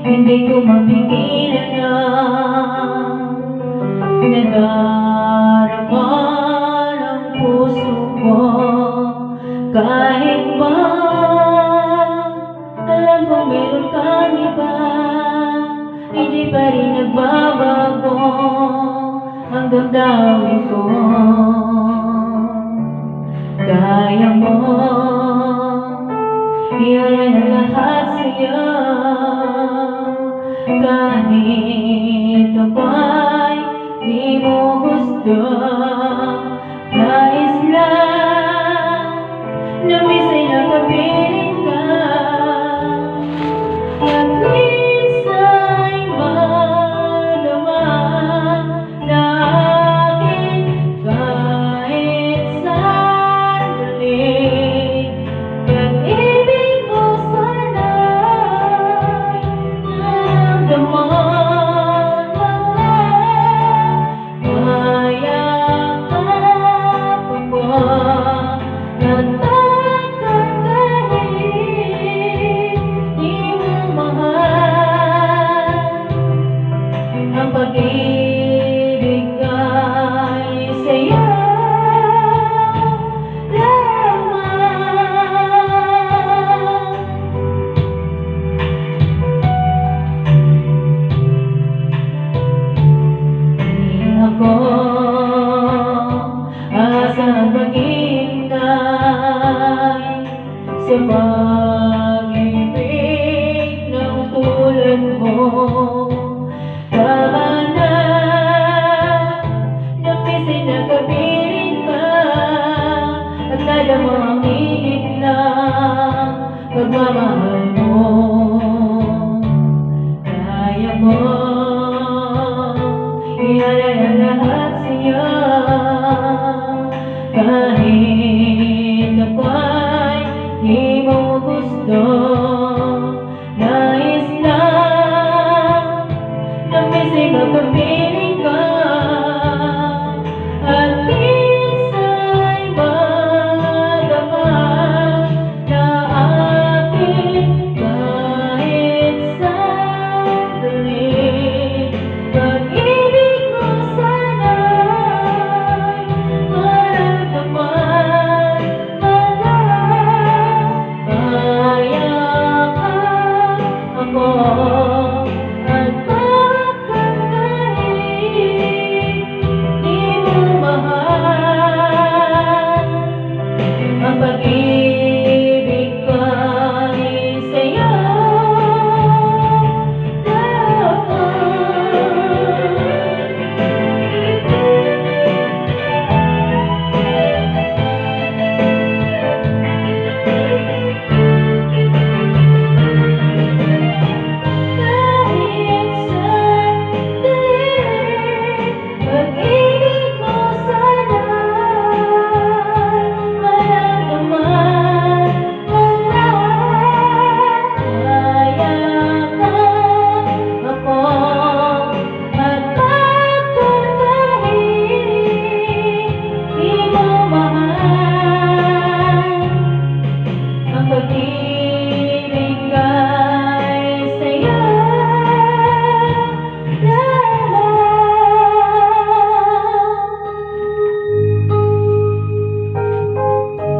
Hindi ko mapigilan na nadarama ng puso ko. Kahit ba alam ko meron kang iba, hindi pa rin nagbabago ang damdamin ko. Kaya mo iyan ang lahat sa'yo, kahit ako'y di mo gusto. Nais lang na minsan nakapiling ka, at minsa'y madama na akin kahit sandali. Pag-ibig mo sana'y naramdaman lang, mayakap ako natatag kahit di mo mahal. Ang pag-ibig ay sa'yo ako asang maghintay sa pag-ibig ng tulad mo. Tama na minsan nakapiling ka, at alam mo ang init na pagmamahal